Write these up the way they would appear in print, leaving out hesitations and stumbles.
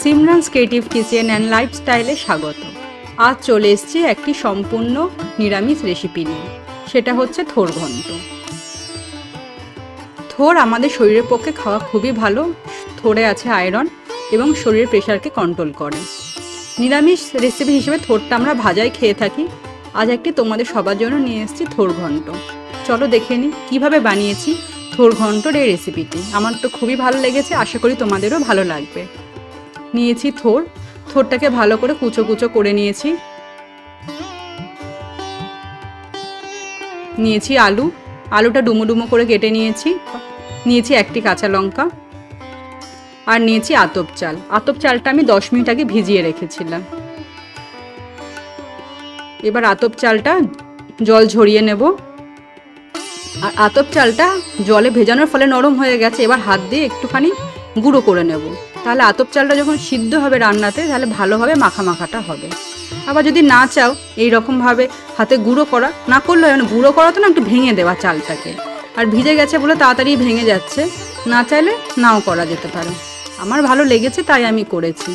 সিমরানস creative kitchen and লাইফস্টাইলে স্বাগত। আজ চলে এসেছি একটি সম্পূর্ণ নিরামিষ রেসিপি নিয়ে, সেটা হচ্ছে থোর ঘন্ট। থোর আমাদের শরীরের পক্ষে খাওয়া খুবই ভালো। থোরে আছে আয়রন এবং শরীরের প্রেশারকে কন্ট্রোল করে। নিরামিষ রেসিপি হিসেবে থোরটা আমরা ভাজাই খেয়ে থাকি। আজ একটি তোমাদের সবার জন্য নিয়ে এসেছি থোর ঘন্ট। চলো দেখে নিই কীভাবে বানিয়েছি থোর ঘন্টর এই রেসিপিটি। আমার তো খুবই ভালো লেগেছে, আশা করি তোমাদেরও ভালো লাগবে। নিয়েছি থোরটাকে ভালো করে কুচো কুচো করে নিয়েছি। নিয়েছি আলুটা ডুমো ডুমো করে কেটে নিয়েছি একটি কাঁচা লঙ্কা, আর নিয়েছি আতপ চালটা আমি 10 মিনিট আগে ভিজিয়ে রেখেছিলাম। এবার আতপ চালটা জল ঝরিয়ে নেব। আর আতপ চালটা জলে ভেজানোর ফলে নরম হয়ে গেছে, এবার হাত দিয়ে একটুখানি গুঁড়ো করে নেব। তাহলে আতপ চালটা যখন সিদ্ধ হবে রান্নাতে, তাহলে ভালোভাবে মাখাটা হবে। আবার যদি না চাও এই রকমভাবে হাতে গুঁড়ো করা না করলে, গুঁড়ো করা তো না, একটু ভেঙে দেওয়া চালটাকে। আর ভিজে গেছে বলে তাড়াতাড়ি ভেঙে যাচ্ছে, না চাইলে নাও করা যেতে পারে। আমার ভালো লেগেছে তাই আমি করেছি।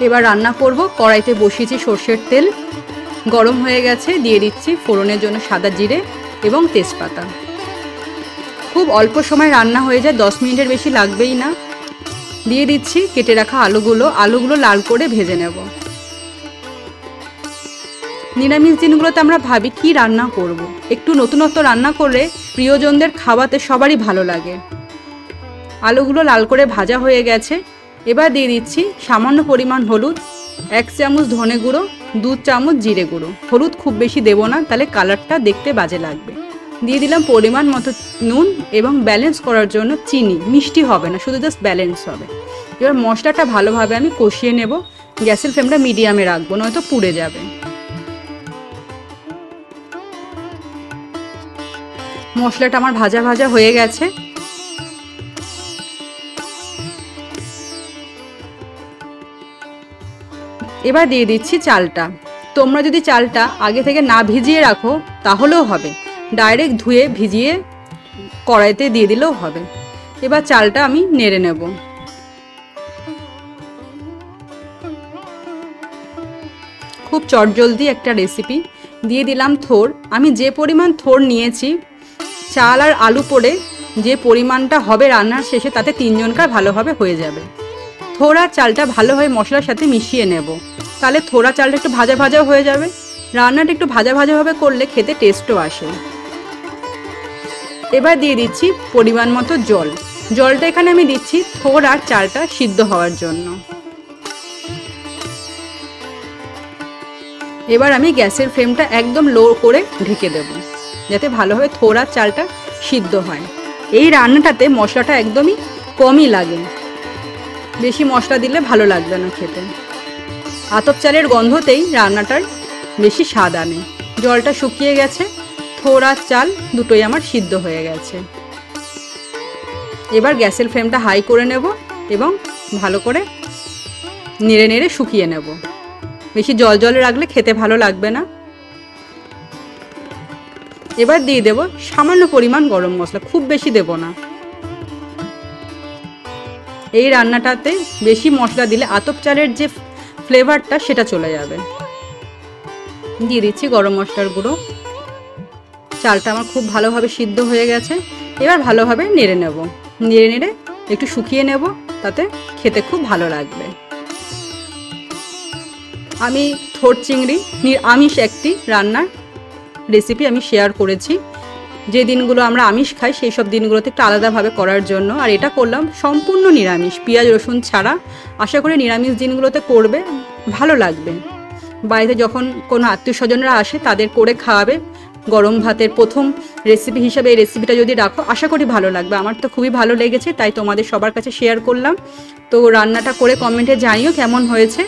এবার রান্না করব। কড়াইতে বসিয়েছি সর্ষের তেল, গরম হয়ে গেছে। দিয়ে দিচ্ছি ফোড়নের জন্য সাদা জিরে এবং তেজপাতা। খুব অল্প সময় রান্না হয়ে যায়, 10 মিনিটের বেশি লাগবেই না। দিয়ে দিচ্ছি কেটে রাখা আলুগুলো লাল করে ভেজে নেব। নিরামিষ দিনগুলোতে আমরা ভাবি কি রান্না করব। একটু নতুনত্ব রান্না করলে প্রিয়জনদের খাওয়াতে সবারই ভালো লাগে। আলুগুলো লাল করে ভাজা হয়ে গেছে। এবার দিয়ে দিচ্ছি সামান্য পরিমাণ হলুদ, 1 চামচ ধনে গুঁড়ো, 2 চামচ জিরে গুঁড়ো। হলুদ খুব বেশি দেবো না, তাহলে কালারটা দেখতে বাজে লাগবে। দিয়ে দিলাম পরিমাণ মতো নুন এবং ব্যালেন্স করার জন্য চিনি। মিষ্টি হবে না, শুধু জাস্ট ব্যালেন্স হবে। এবার মশলাটা ভালোভাবে আমি কষিয়ে নেব। গ্যাসের ফ্লেমটা মিডিয়ামে রাখবো, নয়তো পুড়ে যাবে। মশলাটা আমার ভাজা হয়ে গেছে। এবার দিয়ে দিচ্ছি চালটা। তোমরা যদি চালটা আগে থেকে না ভিজিয়ে রাখো তাহলেও হবে, ডাইরেক্ট ধুয়ে ভিজিয়ে কড়াইতে দিয়ে দিলেও হবে। এবার চালটা আমি নেড়ে নেব। খুব চটজলদি একটা রেসিপি। দিয়ে দিলাম থোর। আমি যে পরিমাণ থোর নিয়েছি, চাল আর আলু পড়ে যে পরিমাণটা হবে রান্নার শেষে, তাতে 3 জনকার ভালোভাবে হয়ে যাবে। থোর আর চালটা ভালোভাবে মশলার সাথে মিশিয়ে নেব, তাহলে থোড়া চালটা একটু ভাজা হয়ে যাবে। রান্নাটা একটু ভাজাভাবে করলে খেতে টেস্টও আসে। এবার দিয়ে দিচ্ছি পরিমাণ মতো জলটা এখানে আমি দিচ্ছি থোর আর চালটা সিদ্ধ হওয়ার জন্য। এবার আমি গ্যাসের ফ্লেমটা একদম লো করে ঢেকে দেব, যাতে ভালোভাবে থোর আর চালটা সিদ্ধ হয়। এই রান্নাটাতে মশলাটা একদমই কমই লাগে, বেশি মশলা দিলে ভালো লাগবে না খেতে। আতপ চালের গন্ধতেই রান্নাটার বেশি স্বাদ আনে। জলটা শুকিয়ে গেছে, থোর আর চাল দুটোই আমার সিদ্ধ হয়ে গেছে। এবার গ্যাসের ফ্লেমটা হাই করে নেব এবং ভালো করে নেড়ে শুকিয়ে নেব। বেশি জল রাখলে খেতে ভালো লাগবে না। এবার দিয়ে দেব সামান্য পরিমাণ গরম মশলা, খুব বেশি দেব না। এই রান্নাটাতে বেশি মশলা দিলে আতপ চালের যে ফ্লেভারটা সেটা চলে যাবে। দিয়ে দিচ্ছি গরম মশলার গুঁড়ো। চালটা আমার খুব ভালোভাবে সিদ্ধ হয়ে গেছে। এবার ভালোভাবে নেড়ে একটু শুকিয়ে নেব, তাতে খেতে খুব ভালো লাগবে। আমি থোর চিংড়ি আমিষ একটি রান্নার রেসিপি আমি শেয়ার করেছি। যে দিনগুলো আমরা আমিষ খাই সেই সব দিনগুলোতে একটু আলাদাভাবে করার জন্য। আর এটা করলাম সম্পূর্ণ নিরামিষ, পেঁয়াজ রসুন ছাড়া। আশা করি নিরামিষ দিনগুলোতে করবে, ভালো লাগবে। বাড়িতে যখন কোনো আত্মীয় স্বজনরা আসে তাদের করে খাওয়াবে। গরম ভাতের প্রথম রেসিপি হিসাবে এই রেসিপিটা যদি রাখো, আশা করি ভালো লাগবে। আমার তো খুবই ভালো লেগেছে, তাই তোমাদের সবার কাছে শেয়ার করলাম। তো রান্নাটা করে কমেন্টে জানিও কেমন হয়েছে।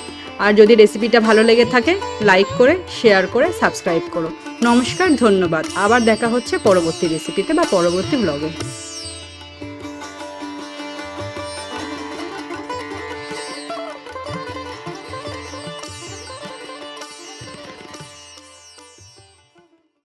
আর যদি রেসিপিটা ভালো লেগে থাকে, লাইক করে, শেয়ার করে, সাবস্ক্রাইব করো। নমস্কার, ধন্যবাদ। আবার দেখা হচ্ছে পরবর্তী রেসিপিতে বা পরবর্তী ব্লগে।